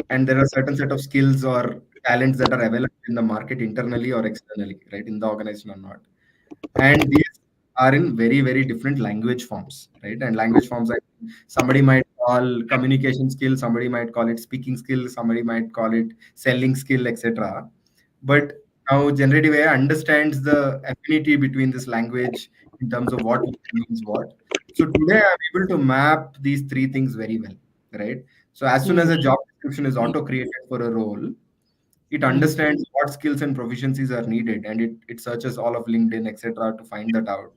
and there are certain set of skills or talents that are available in the market internally or externally, right, in the organization or not. And these are in very, very different language forms, right? And language forms, somebody might call communication skill, somebody might call it speaking skill, somebody might call it selling skill, etc. But now generative AI understands the affinity between this language in terms of what means what. So today I'm able to map these three things very well, right? So as soon as Mm, a job description is auto created for a role, it mm, understands what skills and proficiencies are needed, and it searches all of LinkedIn, etc., to find that out.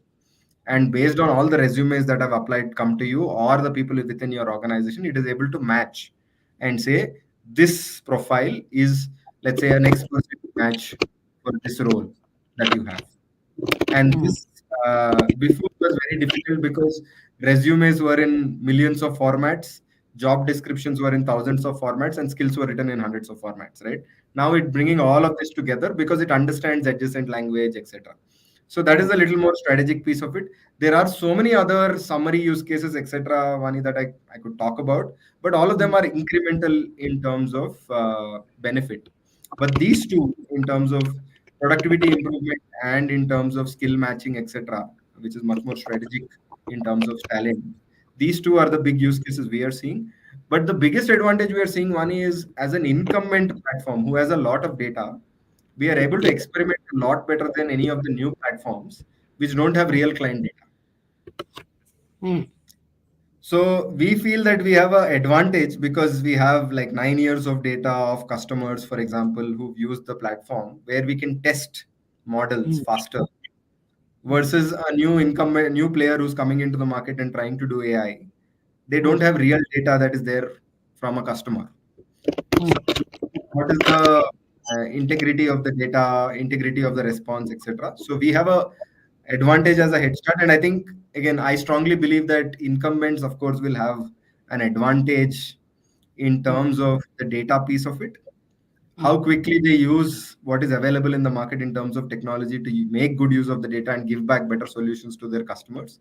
And based on all the resumes that have applied come to you or the people within your organization, it is able to match and say this profile is, let's say, an person match for this role that you have. And mm, this before was very difficult because resumes were in millions of formats, job descriptions were in thousands of formats, and skills were written in hundreds of formats, right? Now it bringing all of this together because it understands adjacent language, etc. So that is mm, a little more strategic piece of it. There are so many other summary use cases, etc., Vani, that I could talk about, but all of them mm, are incremental in terms of benefit. But these two, in terms of productivity improvement and in terms of skill matching, etc., which is much more strategic in terms of talent, these two are the big use cases we are seeing. But the biggest advantage we are seeing, one is as an incumbent platform who has a lot of data, we are able to experiment a lot better than any of the new platforms which don't have real client data. Mm. So we feel that we have an advantage because we have like 9 years of data of customers, for example, who've used the platform where we can test models Mm. faster versus a new player who's coming into the market and trying to do AI. They don't Mm. have real data that is there from a customer. Mm. What is the integrity of the data, integrity of the response, etc. So we have a advantage as a head start, and I think again I strongly believe that incumbents, of course, will have an advantage in Mm. terms of the data piece of it, how Mm. quickly they use what is available in the market in terms of technology to make good use of the data and give back better solutions to their customers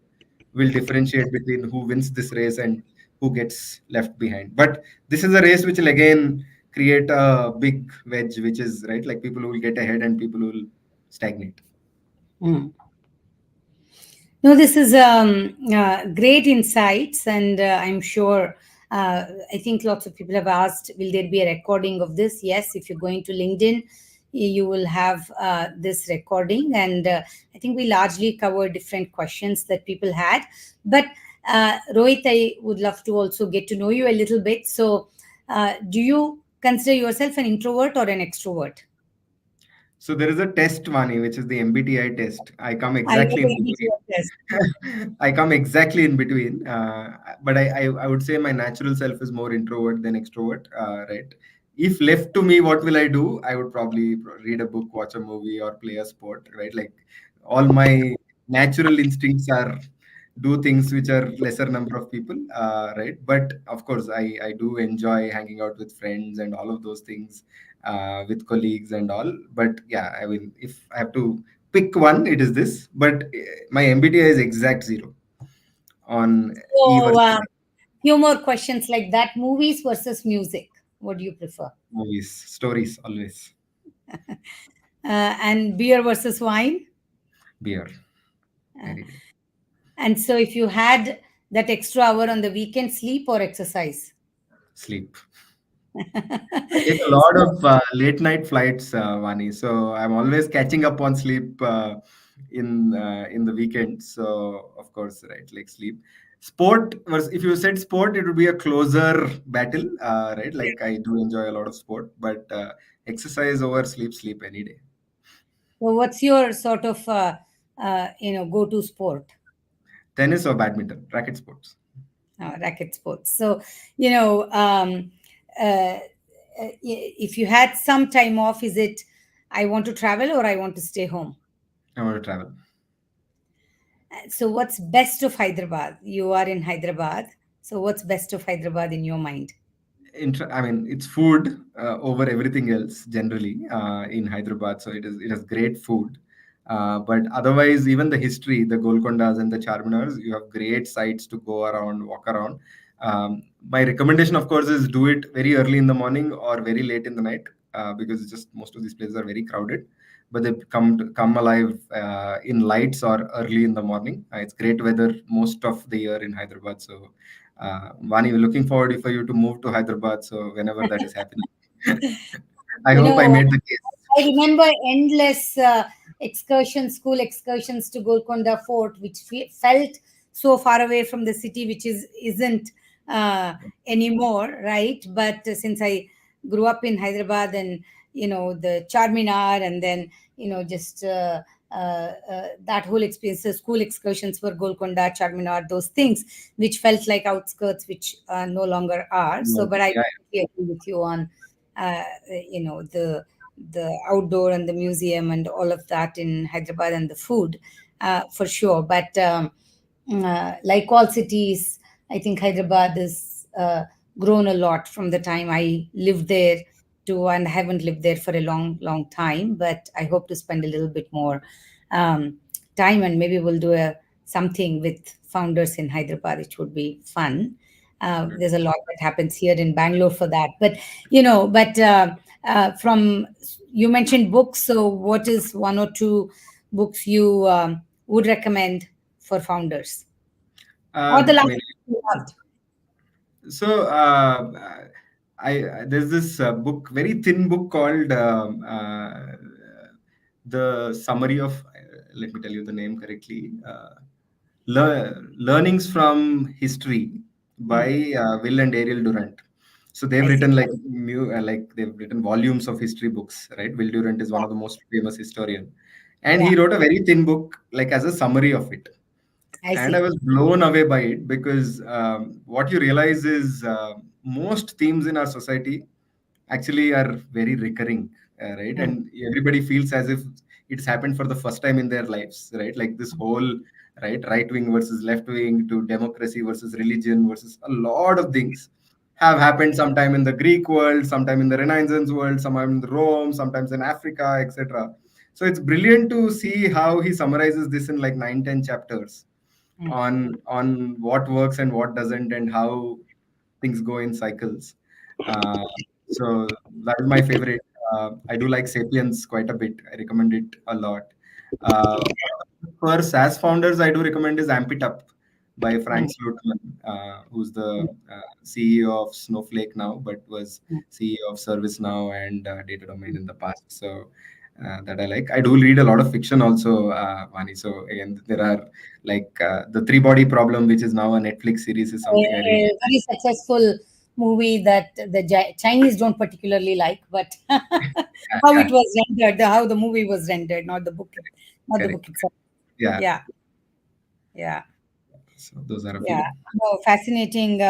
will differentiate between who wins this race and who gets left behind. But this is a race which will again create a big wedge, which is right, like people who will get ahead and people who will stagnate. Mm. No, this is great insights, and I'm sure. I think lots of people have asked, will there be a recording of this? Yes, if you're going to LinkedIn, you will have this recording, and I think we largely covered different questions that people had. But Rohit, I would love to also get to know you a little bit. So, do you consider yourself an introvert or an extrovert? So there is a test, Vani, which is the MBTI test. I come I know exactly the in MBTI test. between. I come exactly in between. But I would say my natural self is more introvert than extrovert. Right. If left to me, what will I do? I would probably read a book, watch a movie, or play a sport. Right. Like all my natural instincts are do things which are lesser number of people. Right. But of course, I do enjoy hanging out with friends and all of those things with colleagues and all. But yeah, I mean, if I have to pick one, it is this. But my MBTI is exact zero on E So, versus few more questions like that. Movies versus music. What do you prefer? movies, stories, always And beer versus wine. beer Uh, any day. and so, if you had that extra hour on the weekend, sleep or exercise? Sleep. I take a lot So, of late night flights, Vani. So I'm always catching up on sleep in the weekend. So of course, right, like sleep. Sport was if you said sport, it would be a closer battle, right? Like I do enjoy a lot of sport, but exercise over sleep, sleep any day. what's your sort of go-to sport? Tennis or badminton, racket sports. Racket sports. So, you know, if you had some time off, is it I want to travel or I want to stay home? I want to travel. So, what's best of Hyderabad? You are in Hyderabad. So, what's best of Hyderabad in your mind? I mean, it's food over everything else generally in Hyderabad. So it has great food. But otherwise, even the history, the Golcondas and the Charminars, you have great sites to go around, walk around. My recommendation, of course, is do it very early in the morning or very late in the night because it's just most of these places are very crowded. But they come alive in lights or early in the morning. It's great weather most of the year in Hyderabad. So Vani, we're looking forward for you to move to Hyderabad. So whenever that is happening, I You hope I know, made the case. I remember endless excursions, school excursions to Golconda Fort, which felt so far away from the city, which isn't uh, anymore, right? But since I grew up in Hyderabad, and the Charminar, and then just that whole experience, the school excursions for Golconda, Charminar, those things, which felt like outskirts, which no longer are. So, but I Yeah, completely agree with you on the outdoor and the museum and all of that in Hyderabad, and the food, for sure. But like all cities, I think Hyderabad has grown a lot from the time I lived there to, and I haven't lived there for a long, long time. But I hope to spend a little bit more um, time, and maybe we'll do something with founders in Hyderabad. It would be fun. yeah. There's a lot that happens here in Bangalore for that. But from you mentioned books, so what is one or two books you would recommend for founders, or the I last mean, you loved? so there's this book, very thin book called the summary of, let me tell you the name correctly, Learnings from History by Will and Ariel Durant. So they've I see. written like they've written volumes of history books, right? Will Durant is one of the most famous historian, and Yeah, he wrote a very thin book, like as a summary of it. I And I see. was blown away by it because what you realize is most themes in our society actually are very recurring, right? Mm. And everybody feels as if it's happened for the first time in their lives, right? Like this whole right wing versus left wing to democracy versus religion versus a lot of things have happened sometime in the Greek world, sometime in the Renaissance world, sometime in Rome, sometimes in Africa, etc. So it's brilliant to see how he summarizes this in like 9, 10 chapters Mm. on what works and what doesn't, and how things go in cycles. Uh, so that is my favorite. I do like Sapiens quite a bit. I recommend it a lot. Uh, for SaaS founders, I do recommend is Amp It Up by Mm. Frank Slootman, who's the CEO of Snowflake now, but was Mm. CEO of ServiceNow and Data Domain in the past. So that I like. I do read a lot of fiction also, Vani. So again, there are like the Three Body Problem, which is now a Netflix series, is something I really. A very successful movie that the Chinese don't particularly like, but Yeah, how it yeah, was rendered, how the movie was rendered, not the correct. book itself. Yeah. Yeah, yeah. So those are a Yeah, few. no, fascinating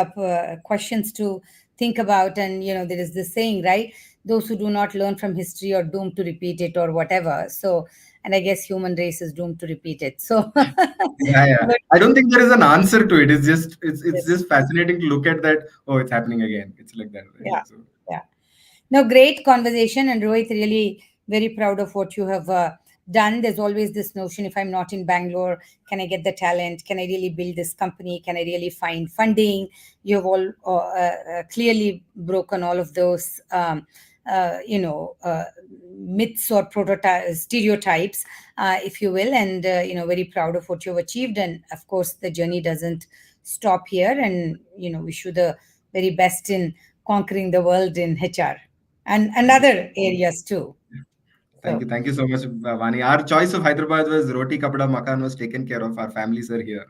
questions to think about. And, there is this saying, right? Those who do not learn from history are doomed to repeat it or whatever. So, and I guess human race is doomed to repeat it. So, Yeah, yeah. but I don't think there is an answer to it. It's yes, just fascinating to look at that. Oh, it's happening again. It's like that, right? yeah, So yeah. No, great conversation. And Rohit, really very proud of what you have done. There's always this notion, if I'm not in Bangalore, can I get the talent? Can I really build this company? Can I really find funding? You've all clearly broken all of those, myths or stereotypes, if you will. And, very proud of what you've achieved. And of course, the journey doesn't stop here. And, wish you the very best in conquering the world in HR and thank you. other areas too. So, Thank you so much, Vani. Our choice of Hyderabad was Roti Kapda Makan was taken care of. Our families are here.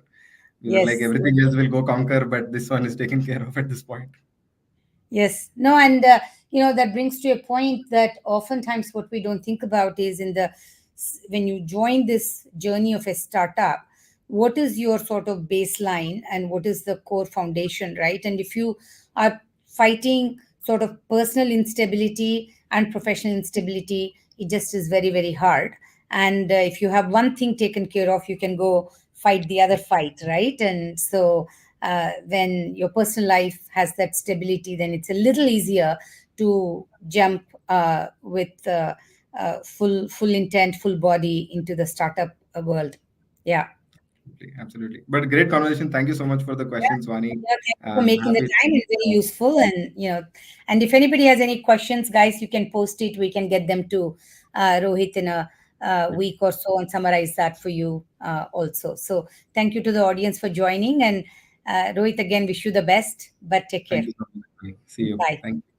We were like yes, everything else will go conquer, but this one is taken care of at this point. yes. No, and, that brings to a point that oftentimes what we don't think about is when you join this journey of a startup, what is your sort of baseline and what is the core foundation, right? And if you are fighting sort of personal instability and professional instability, it just is very, very hard. And if you have one thing taken care of, you can go fight the other fight, right? And so when your personal life has that stability, then it's a little easier to jump with full intent, full body into the startup world. Yeah. Absolutely. But great conversation. Thank you so much for the Yeah. questions, Vani. Yeah, thank you for making the Happy. time. It's very useful. And, and if anybody has any questions, guys, you can post it. We can get them to Rohit in a week or so and summarize that for you also. So thank you to the audience for joining. And Rohit, again, wish you the best, but take care. Thank you so much, Vani. See you. Bye. Thank you.